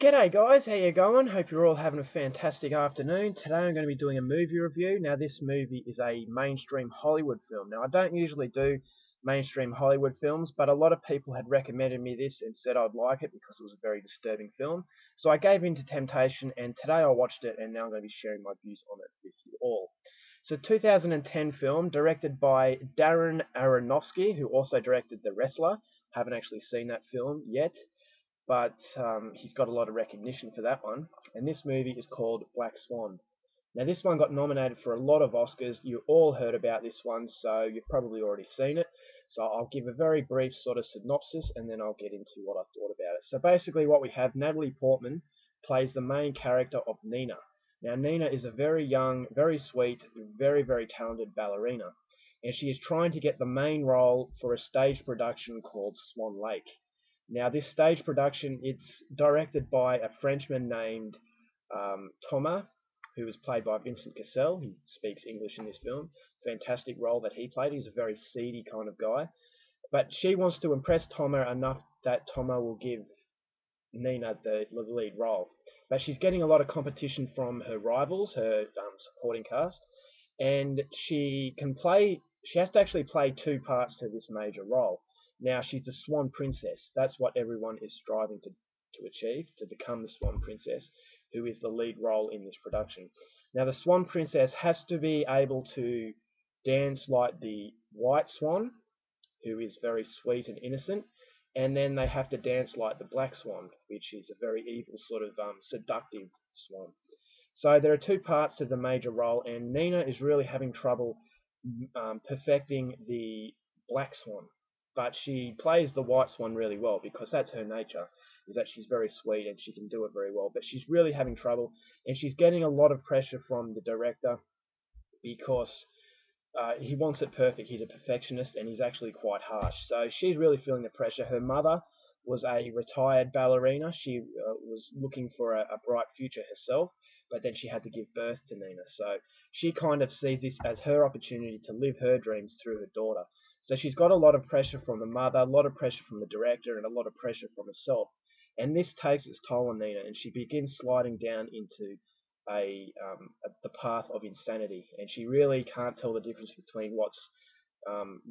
G'day guys, how you going? Hope you're all having a fantastic afternoon. Today I'm going to be doing a movie review. Now this movie is a mainstream Hollywood film. Now I don't usually do mainstream Hollywood films, but a lot of people had recommended me this and said I'd like it because it was a very disturbing film. So I gave in to temptation and today I watched it and now I'm going to be sharing my views on it with you all. It's a 2010 film directed by Darren Aronofsky, who also directed The Wrestler. Haven't actually seen that film yet, but he's got a lot of recognition for that one. And this movie is called Black Swan. Now, this one got nominated for a lot of Oscars. You all heard about this one, so you've probably already seen it. So I'll give a very brief sort of synopsis, and then I'll get into what I thought about it. So basically what we have, Natalie Portman plays the main character of Nina. Now, Nina is a very young, very sweet, very, very talented ballerina. And she is trying to get the main role for a stage production called Swan Lake. Now, this stage production, it's directed by a Frenchman named Thomas, who was played by Vincent Cassel. He speaks English in this film. Fantastic role that he played. He's a very seedy kind of guy. But she wants to impress Thomas enough that Thomas will give Nina the lead role. But she's getting a lot of competition from her rivals, her supporting cast, and she has to actually play two parts to this major role. Now, she's the Swan Princess. That's what everyone is striving to achieve, to become the Swan Princess, who is the lead role in this production. Now, the Swan Princess has to be able to dance like the White Swan, who is very sweet and innocent, and then they have to dance like the Black Swan, which is a very evil sort of seductive swan. So there are two parts to the major role, and Nina is really having trouble perfecting the Black Swan. But she plays the White Swan really well because that's her nature, is that she's very sweet and she can do it very well. But she's really having trouble, and she's getting a lot of pressure from the director because he wants it perfect. He's a perfectionist and he's actually quite harsh. So she's really feeling the pressure. Her mother was a retired ballerina. She was looking for a bright future herself, but then she had to give birth to Nina. So she kind of sees this as her opportunity to live her dreams through her daughter. So she's got a lot of pressure from the mother, a lot of pressure from the director, and a lot of pressure from herself. And this takes its toll on Nina, and she begins sliding down into the path of insanity, and she really can't tell the difference between what's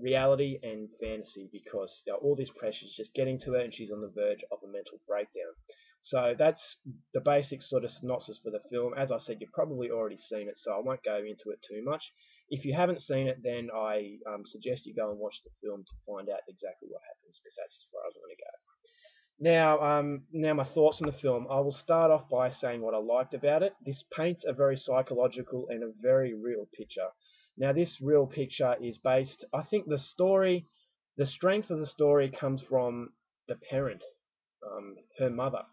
reality and fantasy because all this pressure is just getting to her, and she's on the verge of a mental breakdown. So that's the basic sort of synopsis for the film. As I said, you've probably already seen it, so I won't go into it too much. If you haven't seen it, then I suggest you go and watch the film to find out exactly what happens, because that's as far as I'm going to go. Now my thoughts on the film. I will start off by saying what I liked about it. This paints a very psychological and a very real picture. Now, this real picture is based, I think the strength of the story comes from the parent, her mother.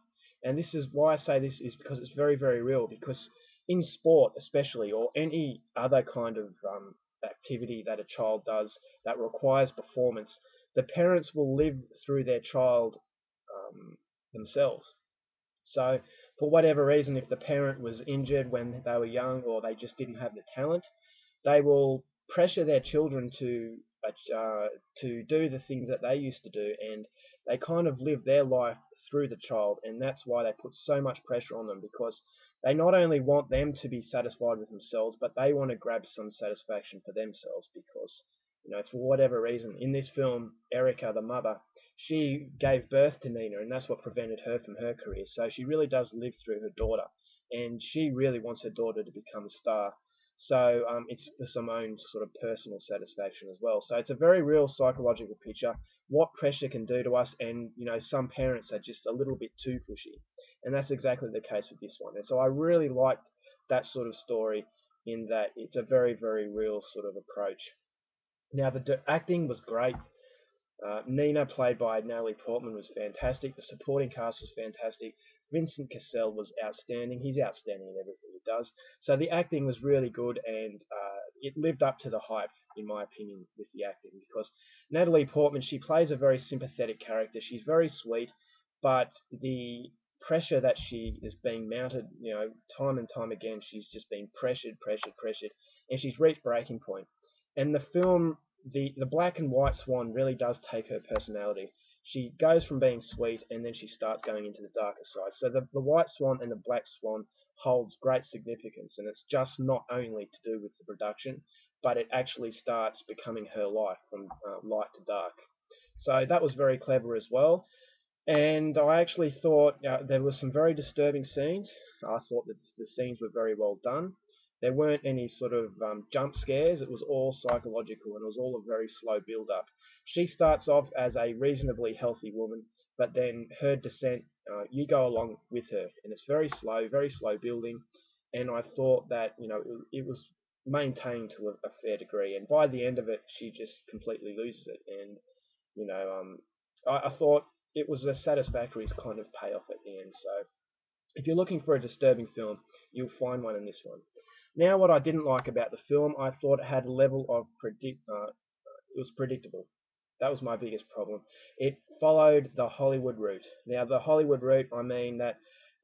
And this is why I say this is because it's very, very real. Because in sport, especially, or any other kind of activity that a child does that requires performance, the parents will live through their child themselves. So, for whatever reason, if the parent was injured when they were young or they just didn't have the talent, they will pressure their children to do the things that they used to do, and they kind of live their life through the child, and that's why they put so much pressure on them, because they not only want them to be satisfied with themselves, but they want to grab some satisfaction for themselves because, for whatever reason, in this film, Erica, the mother, she gave birth to Nina, and that's what prevented her from her career. So she really does live through her daughter, and she really wants her daughter to become a star. So it's for some own sort of personal satisfaction as well. So it's a very real psychological picture, what pressure can do to us, and some parents are just a little bit too pushy, and that's exactly the case with this one. And so I really liked that sort of story in that it's a very, very real sort of approach. Now the acting was great. Nina, played by Natalie Portman, was fantastic. The supporting cast was fantastic. Vincent Cassel was outstanding. He's outstanding in everything he does. So the acting was really good, and it lived up to the hype, in my opinion, with the acting. Because Natalie Portman, she plays a very sympathetic character. She's very sweet, but the pressure that she is being mounted, time and time again, she's just being pressured, pressured, pressured, and she's reached breaking point. And the film, the black and white swan really does take her personality. she goes from being sweet and then she starts going into the darker side. So the White Swan and the Black Swan holds great significance, and it's just not only to do with the production, but it actually starts becoming her life from light to dark. So that was very clever as well. And I actually thought there were some very disturbing scenes. I thought that the scenes were very well done. There weren't any sort of jump scares. It was all psychological and it was all a very slow build up. She starts off as a reasonably healthy woman, but then her descent, you go along with her, and it's very slow building. And I thought that it was maintained to a fair degree, and by the end of it, she just completely loses it. And you know, I thought it was a satisfactory kind of payoff at the end. So if you're looking for a disturbing film, you'll find one in this one. Now, what I didn't like about the film, I thought it had a level of it was predictable. That was my biggest problem. It followed the Hollywood route. Now, the Hollywood route, I mean that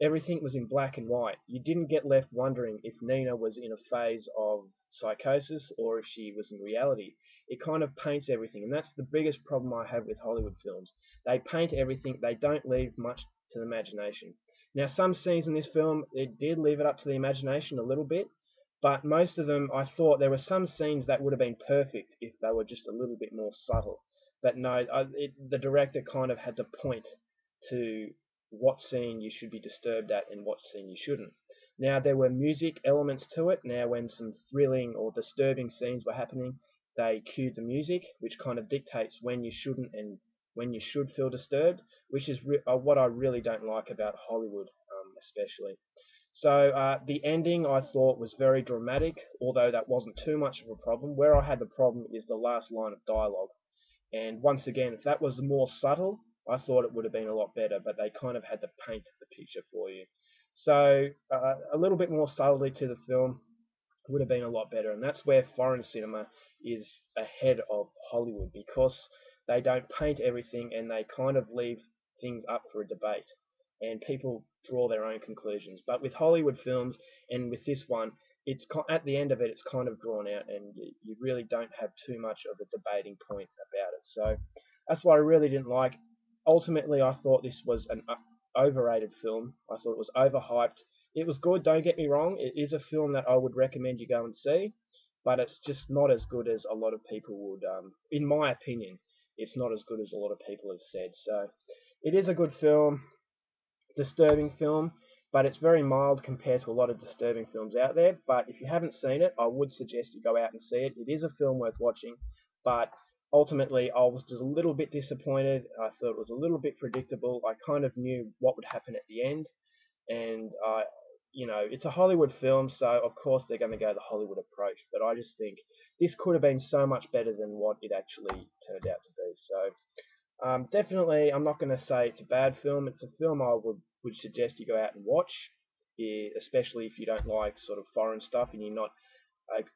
everything was in black and white. You didn't get left wondering if Nina was in a phase of psychosis or if she was in reality. It kind of paints everything, and that's the biggest problem I have with Hollywood films. They paint everything, they don't leave much to the imagination. Now, some scenes in this film, it did leave it up to the imagination a little bit, but most of them, I thought there were some scenes that would have been perfect if they were just a little bit more subtle. But no, the director kind of had to point to what scene you should be disturbed at and what scene you shouldn't. Now, there were music elements to it. Now, when some thrilling or disturbing scenes were happening, they cued the music, which kind of dictates when you shouldn't and when you should feel disturbed, which is what I really don't like about Hollywood, especially. So the ending I thought was very dramatic, although that wasn't too much of a problem. Where I had the problem is the last line of dialogue. And once again, if that was more subtle, I thought it would have been a lot better, but they kind of had to paint the picture for you. So a little bit more subtlety to the film would have been a lot better. And that's where foreign cinema is ahead of Hollywood, because they don't paint everything and they kind of leave things up for a debate. And people draw their own conclusions. But with Hollywood films and with this one, it's at the end of it, it's kind of drawn out, and you really don't have too much of a debating point about it. So that's what I really didn't like. Ultimately, I thought this was an overrated film. I thought it was overhyped. It was good, don't get me wrong. It is a film that I would recommend you go and see, but it's just not as good as a lot of people would. In my opinion, it's not as good as a lot of people have said. So it is a good film, disturbing film, but it's very mild compared to a lot of disturbing films out there. But if you haven't seen it, I would suggest you go out and see it. It is a film worth watching, but ultimately I was just a little bit disappointed. I thought it was a little bit predictable. I kind of knew what would happen at the end, and it's a Hollywood film, so of course they're going to go the Hollywood approach. But I just think this could have been so much better than what it actually turned out to be. So definitely, I'm not going to say it's a bad film. It's a film I would suggest you go out and watch, especially if you don't like sort of foreign stuff and you're not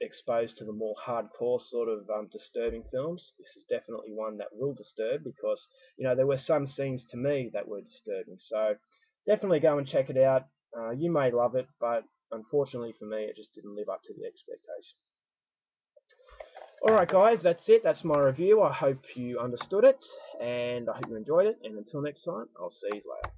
exposed to the more hardcore sort of disturbing films. This is definitely one that will disturb, because there were some scenes to me that were disturbing. So definitely go and check it out. You may love it, but unfortunately for me, it just didn't live up to the expectation. Alright guys, that's it. That's my review. I hope you understood it, and I hope you enjoyed it. And until next time, I'll see you later.